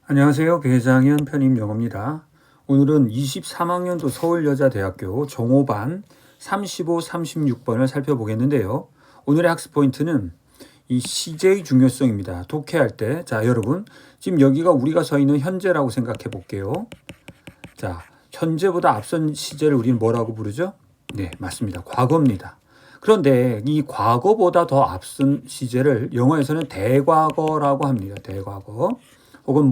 안녕하세요. 배장현 편입영어입니다. 오늘은 23학년도 서울여자대학교 종호반 35, 36번을 살펴보겠는데요. 오늘의 학습 포인트는 이 시제의 중요성입니다. 독해할 때, 자 여러분 지금 여기가 우리가 서 있는 현재라고 생각해 볼게요. 자, 현재보다 앞선 시제를 우리는 뭐라고 부르죠? 네, 맞습니다. 과거입니다. 그런데 이 과거보다 더 앞선 시제를 영어에서는 대과거라고 합니다. 대과거. 혹은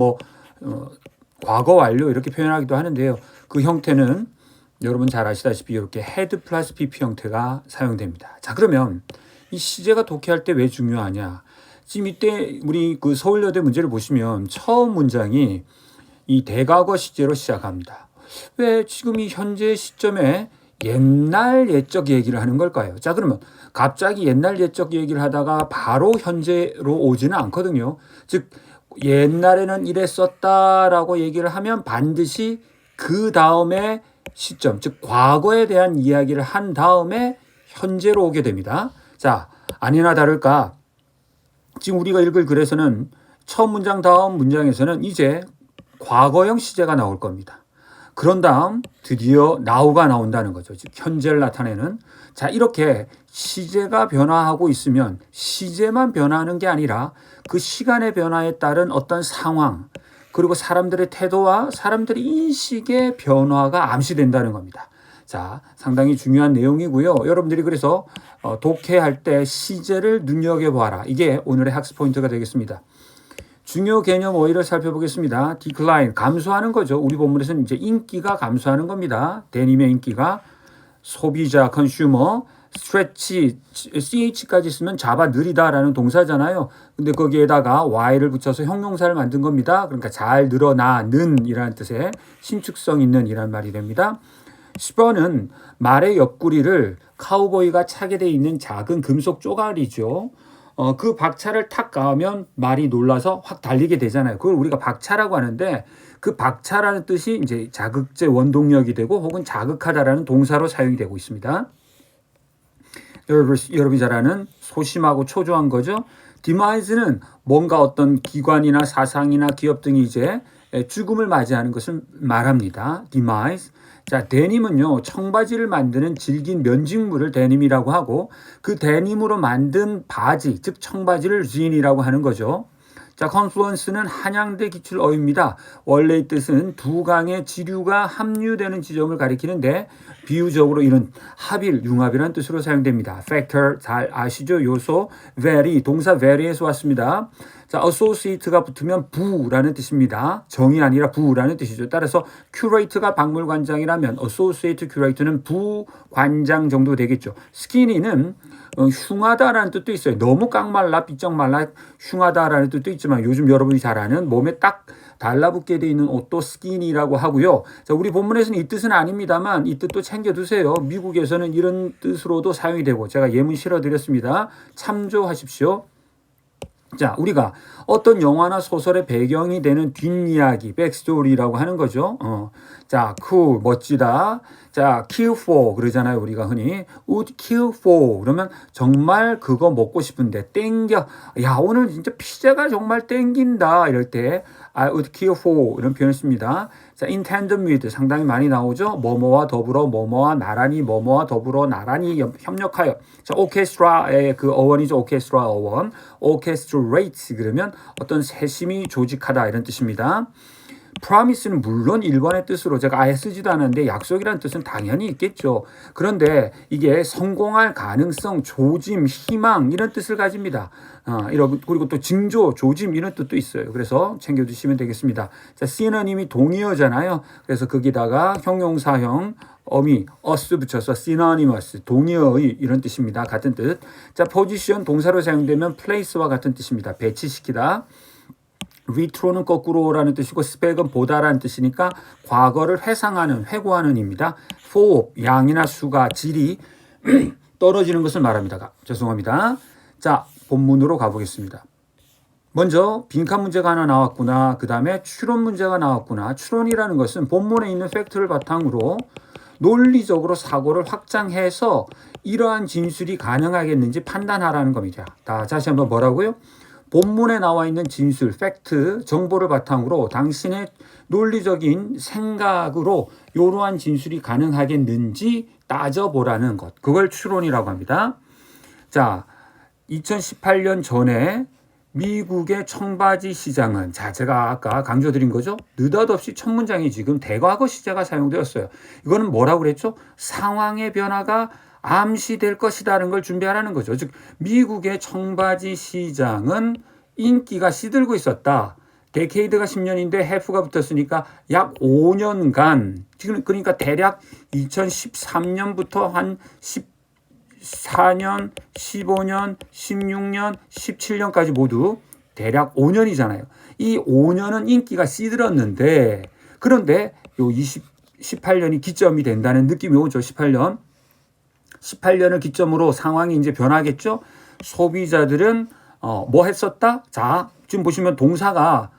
과거 완료 이렇게 표현하기도 하는데요. 그 형태는 여러분 잘 아시다시피 이렇게 had 플러스 pp 형태가 사용됩니다. 자, 그러면 이 시제가 독해할 때 왜 중요하냐? 지금 이때 우리 그 서울여대 문제를 보시면 처음 문장이 이 대과거 시제로 시작합니다. 왜 지금 이 현재 시점에 옛날 옛적 얘기를 하는 걸까요? 자, 그러면 갑자기 옛날 옛적 얘기를 하다가 바로 현재로 오지는 않거든요. 즉 옛날에는 이랬었다라고 얘기를 하면 반드시 그 다음에 시점, 즉 과거에 대한 이야기를 한 다음에 현재로 오게 됩니다. 자, 아니나 다를까 지금 우리가 읽을 글에서는 첫 문장 다음 문장에서는 이제 과거형 시제가 나올 겁니다. 그런 다음 드디어 now가 나온다는 거죠. 즉 현재를 나타내는. 자, 이렇게 시제가 변화하고 있으면 시제만 변화하는 게 아니라 그 시간의 변화에 따른 어떤 상황 그리고 사람들의 태도와 사람들의 인식의 변화가 암시된다는 겁니다. 자, 상당히 중요한 내용이고요. 여러분들이 그래서 독해할 때 시제를 눈여겨봐라. 이게 오늘의 학습 포인트가 되겠습니다. 중요 개념 어휘를 살펴보겠습니다. decline, 감소하는 거죠. 우리 본문에서는 이제 인기가 감소하는 겁니다. 데님의 인기가. 소비자, consumer, stretch, ch까지 쓰면 잡아 느리다라는 동사잖아요. 근데 거기에다가 y를 붙여서 형용사를 만든 겁니다. 그러니까 잘 늘어나는 이라는 뜻의 신축성 있는 이란 말이 됩니다. 10번은 말의 옆구리를 카우보이가 차게 돼 있는 작은 금속 쪼가리죠. 그 박차를 탁 가하면 말이 놀라서 확 달리게 되잖아요. 그걸 우리가 박차라고 하는데 그 박차라는 뜻이 이제 자극제 원동력이 되고 혹은 자극하다라는 동사로 사용이 되고 있습니다. 여러분이 잘 아는 소심하고 초조한 거죠. demise는 뭔가 어떤 기관이나 사상이나 기업 등이 이제 죽음을 맞이하는 것을 말합니다. demise. 자, 데님은요, 청바지를 만드는 질긴 면직물을 데님이라고 하고 그 데님으로 만든 바지, 즉 청바지를 진이라고 하는 거죠. 자, confluence는 한양대 기출 어휘입니다. 원래의 뜻은 두 강의 지류가 합류되는 지점을 가리키는데 비유적으로 이런 합일, 융합이라는 뜻으로 사용됩니다. factor, 잘 아시죠? 요소, vary, 동사 vary에서 왔습니다. 자, associate가 붙으면 부라는 뜻입니다. 정이 아니라 부라는 뜻이죠. 따라서 curate가 박물관장이라면 associate curate는 부관장 정도 되겠죠. skinny는 흉하다라는 뜻도 있어요. 너무 깡말라, 삐쩍말라, 흉하다라는 뜻도 있지만 요즘 여러분이 잘 아는 몸에 딱 달라붙게 돼 있는 옷도 스키니라고 하고요. 자, 우리 본문에서는 이 뜻은 아닙니다만 이 뜻도 챙겨두세요. 미국에서는 이런 뜻으로도 사용이 되고 제가 예문 실어드렸습니다. 참조하십시오. 자, 우리가 어떤 영화나 소설의 배경이 되는 뒷이야기, 백스토리라고 하는 거죠. 자, cool, 멋지다. 자, kill for 그러잖아요. 우리가 흔히 would kill for 그러면 정말 그거 먹고 싶은데 땡겨. 야, 오늘 진짜 피자가 정말 땡긴다. 이럴 때 I would kill for 이런 표현을 씁니다. 자, in tandem with 상당히 많이 나오죠. 뭐뭐와 더불어, 뭐뭐와 나란히, 뭐뭐와 더불어 나란히 협력하여. 자, orchestra의 그 어원이죠. orchestra 어원. orchestrate 그러면 어떤 세심히 조직하다 이런 뜻입니다. promise는 물론 1번의 뜻으로 제가 아예 쓰지도 않았는데 약속이라는 뜻은 당연히 있겠죠. 그런데 이게 성공할 가능성, 조짐, 희망 이런 뜻을 가집니다. 그리고 또 징조, 조짐 이런 뜻도 있어요. 그래서 챙겨두시면 되겠습니다. 자, 시너님이 동의어잖아요. 그래서 거기다가 형용사형 어미, us 붙여서 synonymous, 동의어의 이런 뜻입니다. 같은 뜻. 자, position 동사로 사용되면 place와 같은 뜻입니다. 배치시키다. retro는 거꾸로라는 뜻이고 spec은 보다라는 뜻이니까 과거를 회상하는, 회고하는 입니다. for, 양이나 수가, 질이 떨어지는 것을 말합니다. 죄송합니다. 자, 본문으로 가보겠습니다. 먼저 빈칸 문제가 하나 나왔구나. 그 다음에 추론 문제가 나왔구나. 추론이라는 것은 본문에 있는 팩트를 바탕으로 논리적으로 사고를 확장해서 이러한 진술이 가능하겠는지 판단하라는 겁니다. 다시 한번 뭐라고요? 본문에 나와 있는 진술, 팩트, 정보를 바탕으로 당신의 논리적인 생각으로 이러한 진술이 가능하겠는지 따져보라는 것. 그걸 추론이라고 합니다. 자, 2018년 전에 미국의 청바지 시장은, 자, 제가 아까 강조드린 거죠. 느닷없이 첫 문장이 지금 대과거 시제가 사용되었어요. 이거는 뭐라고 그랬죠? 상황의 변화가 암시될 것이라는 걸 준비하라는 거죠. 즉, 미국의 청바지 시장은 인기가 시들고 있었다. 데케이드가 10년인데 해프가 붙었으니까 약 5년간, 지금 그러니까 대략 2013년부터 한 14년, 15년, 16년, 17년까지 모두 대략 5년이잖아요. 이 5년은 인기가 시들었는데, 그런데 요 18년이 기점이 된다는 느낌이 오죠. 18년을 기점으로 상황이 이제 변하겠죠. 소비자들은 뭐 했었다? 자, 지금 보시면 동사가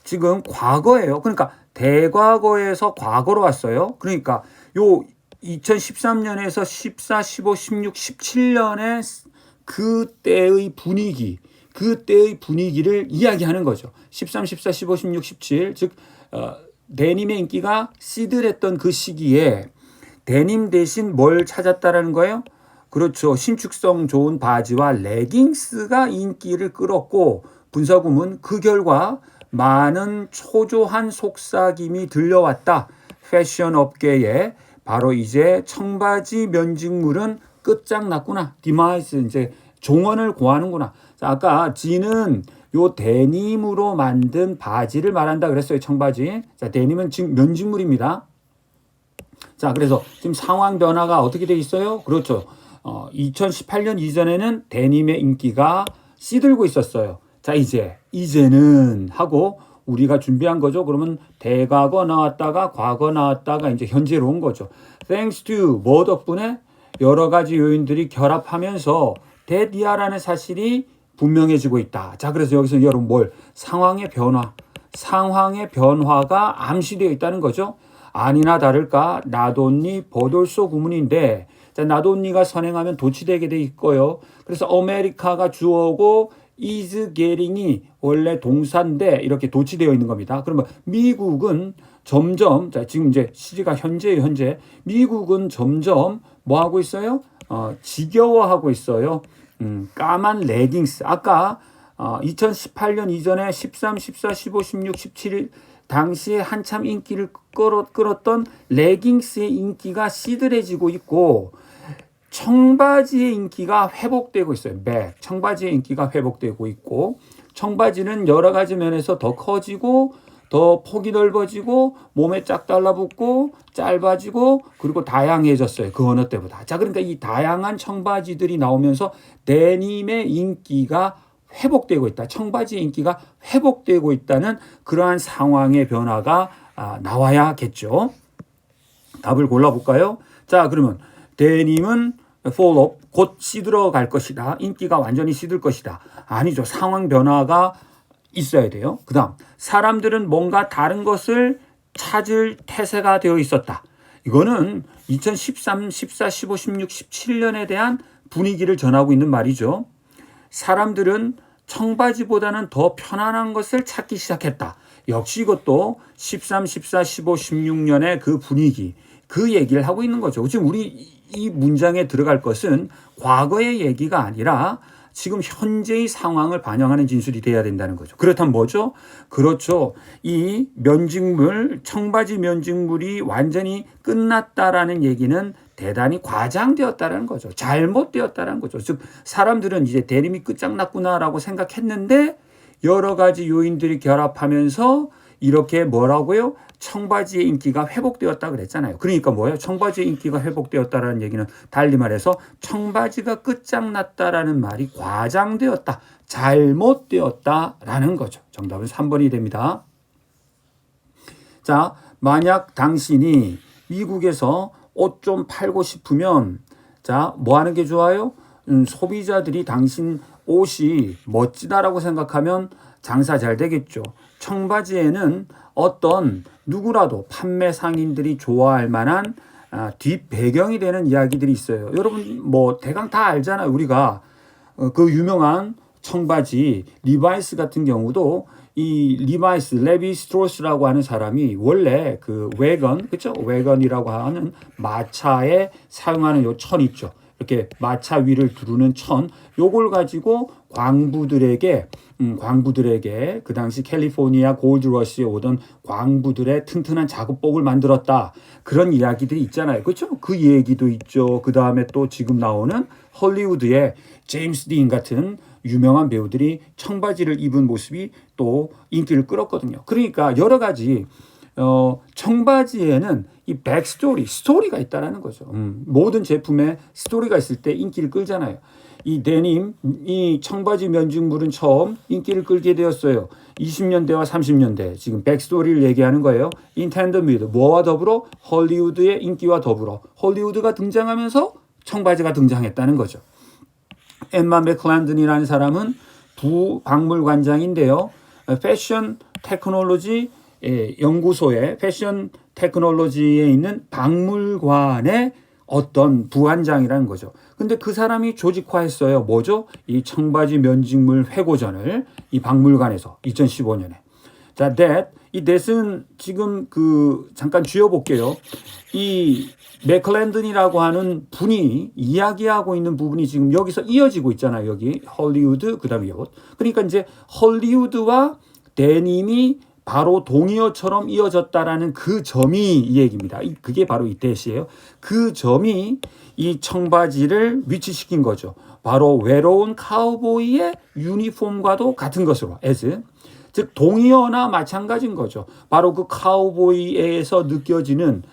지금 과거예요. 그러니까 대과거에서 과거로 왔어요. 그러니까 요 2013년에서 14, 15, 16, 17년의 그때의 분위기를 이야기하는 거죠. 13, 14, 15, 16, 17. 즉 데님의 인기가 시들했던 그 시기에 데님 대신 뭘 찾았다라는 거예요? 그렇죠. 신축성 좋은 바지와 레깅스가 인기를 끌었고, 분석음은 그 결과 많은 초조한 속삭임이 들려왔다. 패션 업계에 바로 이제 청바지 면직물은 끝장났구나. 디마이스, 이제 종언을 고하는구나. 자, 아까 지는 요 데님으로 만든 바지를 말한다 그랬어요. 청바지. 자, 데님은 지금 면직물입니다. 자, 그래서 지금 상황 변화가 어떻게 돼 있어요? 그렇죠. 2018년 이전에는 데님의 인기가 시들고 있었어요. 자, 이제는 하고 우리가 준비한 거죠. 그러면 대과거 나왔다가 과거 나왔다가 이제 현재로 온 거죠. Thanks to 뭐 덕분에 여러 가지 요인들이 결합하면서 대디아라는 사실이 분명해지고 있다. 자, 그래서 여기서 여러분 상황의 변화가 암시되어 있다는 거죠. 아니나 다를까 나돈니 버돌소 구문인데, 자, 나돈니가 선행하면 도치되게 돼 있고요. 그래서 아메리카가 주어고 is getting이 원래 동사인데 이렇게 도치되어 있는 겁니다. 그러면 미국은 점점, 자, 지금 이제 시제가 현재예요. 현재 미국은 점점 뭐 하고 있어요? 지겨워하고 있어요. 까만 레깅스. 아까 2018년 이전에 13, 14, 15, 16, 17 당시에 한참 인기를 끌었던 레깅스의 인기가 시들해지고 있고, 청바지의 인기가 회복되고 있어요. 청바지의 인기가 회복되고 있고, 청바지는 여러 가지 면에서 더 커지고 더 폭이 넓어지고 몸에 쫙 달라붙고 짧아지고 그리고 다양해졌어요. 그 어느 때보다. 자, 그러니까 이 다양한 청바지들이 나오면서 데님의 인기가 회복되고 있다. 청바지의 인기가 회복되고 있다는 그러한 상황의 변화가 나와야겠죠. 답을 골라볼까요? 자, 그러면 데님은 fall off, 곧 시들어 갈 것이다. 인기가 완전히 시들 것이다. 아니죠. 상황 변화가 있어야 돼요. 그 다음, 사람들은 뭔가 다른 것을 찾을 태세가 되어 있었다. 이거는 2013, 14, 15, 16, 17년에 대한 분위기를 전하고 있는 말이죠. 사람들은 청바지보다는 더 편안한 것을 찾기 시작했다. 역시 이것도 13, 14, 15, 16년의 그 분위기, 그 얘기를 하고 있는 거죠. 지금 우리 이 문장에 들어갈 것은 과거의 얘기가 아니라 지금 현재의 상황을 반영하는 진술이 돼야 된다는 거죠. 그렇다면 뭐죠? 그렇죠. 이 면직물, 청바지 면직물이 완전히 끝났다라는 얘기는 대단히 과장되었다라는 거죠. 잘못되었다라는 거죠. 즉 사람들은 이제 대림이 끝장났구나라고 생각했는데 여러 가지 요인들이 결합하면서 이렇게 뭐라고요? 청바지의 인기가 회복되었다 그랬잖아요. 그러니까 뭐예요? 청바지의 인기가 회복되었다라는 얘기는 달리 말해서 청바지가 끝장났다라는 말이 과장되었다, 잘못되었다라는 거죠. 정답은 3번이 됩니다. 자, 만약 당신이 미국에서 옷 좀 팔고 싶으면 자, 뭐 하는 게 좋아요? 소비자들이 당신 옷이 멋지다라고 생각하면 장사 잘 되겠죠. 청바지에는 어떤 누구라도 판매 상인들이 좋아할 만한 뒷 배경이 되는 이야기들이 있어요. 여러분 뭐 대강 다 알잖아요. 우리가 그 유명한 청바지 리바이스 같은 경우도 이 리바이스 레비 스트로스라고 하는 사람이 원래 그 웨건 그렇죠? 웨건이라고 하는 마차에 사용하는 요 천 있죠. 이렇게 마차 위를 두르는 천 요걸 가지고 광부들에게 그 당시 캘리포니아 골드러시에 오던 광부들의 튼튼한 작업복을 만들었다. 그런 이야기들이 있잖아요. 그렇죠? 그 얘기도 있죠. 그 다음에 또 지금 나오는 헐리우드의 제임스 딘 같은 유명한 배우들이 청바지를 입은 모습이 또 인기를 끌었거든요. 그러니까 여러 가지 청바지에는 이 백스토리, 스토리가 있다라는 거죠. 모든 제품에 스토리가 있을 때 인기를 끌잖아요. 이 데님, 이 청바지 면직물은 처음 인기를 끌게 되었어요. 20년대와 30년대, 지금 백스토리를 얘기하는 거예요. 인텐더 미드, 뭐와 더불어? 헐리우드의 인기와 더불어 헐리우드가 등장하면서 청바지가 등장했다는 거죠. 엠마 맥클랜든이라는 사람은 부박물관장인데요. 패션 테크놀로지 연구소에 패션 테크놀로지에 있는 박물관의 어떤 부관장이라는 거죠. 근데 그 사람이 조직화했어요. 뭐죠? 이 청바지 면직물 회고전을 이 박물관에서 2015년에. 자, 이 that은 지금 잠깐 쥐어볼게요. 이 맥클랜든이라고 하는 분이 이야기하고 있는 부분이 지금 여기서 이어지고 있잖아요. 여기 헐리우드 그다음에 이것. 그러니까 이제 헐리우드와 데님이 바로 동의어처럼 이어졌다라는 그 점이 이 얘기입니다. 그게 바로 이 that이에요. 그 점이 이 청바지를 위치시킨 거죠. 바로 외로운 카우보이의 유니폼과도 같은 것으로 as. 즉 동의어나 마찬가지인 거죠. 바로 그 카우보이에서 느껴지는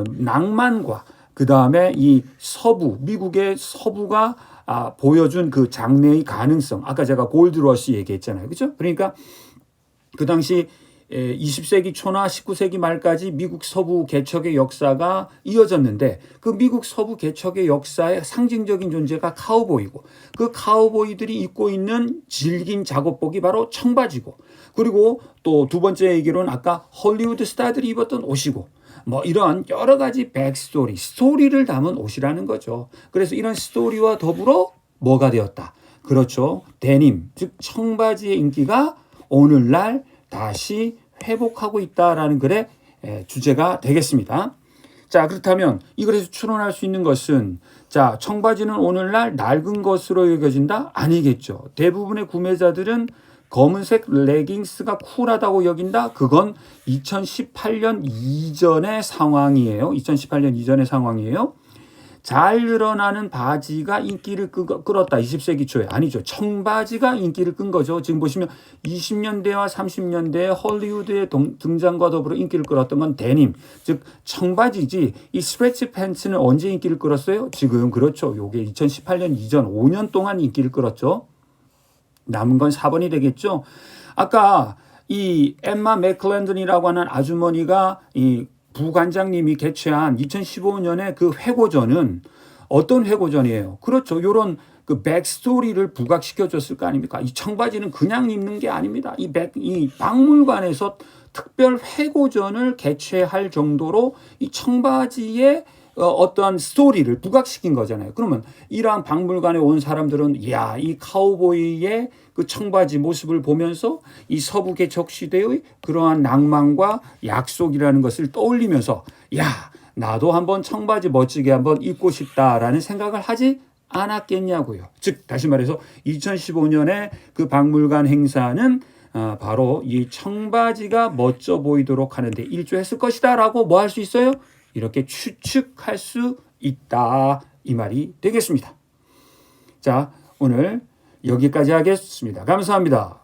낭만과 그 다음에 이 미국의 서부가 보여준 그 장래의 가능성. 아까 제가 골드러시 얘기했잖아요. 그렇죠? 그러니까 그 당시 20세기 초나 19세기 말까지 미국 서부 개척의 역사가 이어졌는데 그 미국 서부 개척의 역사의 상징적인 존재가 카우보이고 그 카우보이들이 입고 있는 질긴 작업복이 바로 청바지고 그리고 또 두 번째 얘기로는 아까 헐리우드 스타들이 입었던 옷이고 뭐 이런 여러 가지 백스토리, 스토리를 담은 옷이라는 거죠. 그래서 이런 스토리와 더불어 뭐가 되었다. 그렇죠. 데님, 즉 청바지의 인기가 오늘날 다시 회복하고 있다라는 글의 주제가 되겠습니다. 자, 그렇다면 이 글에서 추론할 수 있는 것은 자, 청바지는 오늘날 낡은 것으로 여겨진다? 아니겠죠. 대부분의 구매자들은 검은색 레깅스가 쿨하다고 여긴다? 그건 2018년 이전의 상황이에요. 2018년 이전의 상황이에요. 잘 늘어나는 바지가 인기를 끌었다. 20세기 초에. 아니죠. 청바지가 인기를 끈 거죠. 지금 보시면 20년대와 30년대에 헐리우드의 등장과 더불어 인기를 끌었던 건 데님, 즉 청바지지. 이 스트레치 팬츠는 언제 인기를 끌었어요? 지금 그렇죠. 요게 2018년 이전 5년 동안 인기를 끌었죠. 남은 건 4번이 되겠죠. 아까 이 엠마 맥클랜든이라고 하는 아주머니가 이 부관장님이 개최한 2015년에 그 회고전은 어떤 회고전이에요? 그렇죠. 요런 그 백스토리를 부각시켜 줬을 거 아닙니까? 이 청바지는 그냥 입는 게 아닙니다. 이 박물관에서 특별 회고전을 개최할 정도로 이 청바지의 어떠한 스토리를 부각시킨 거잖아요. 그러면 이러한 박물관에 온 사람들은 이야, 이 카우보이의 그 청바지 모습을 보면서 이 서부 개척 시대의 그러한 낭만과 약속이라는 것을 떠올리면서 야, 나도 한번 청바지 멋지게 한번 입고 싶다라는 생각을 하지 않았겠냐고요. 즉 다시 말해서 2015년에 그 박물관 행사는 바로 이 청바지가 멋져 보이도록 하는데 일조했을 것이다라고 뭐 할 수 있어요? 이렇게 추측할 수 있다. 이 말이 되겠습니다. 자, 오늘 여기까지 하겠습니다. 감사합니다.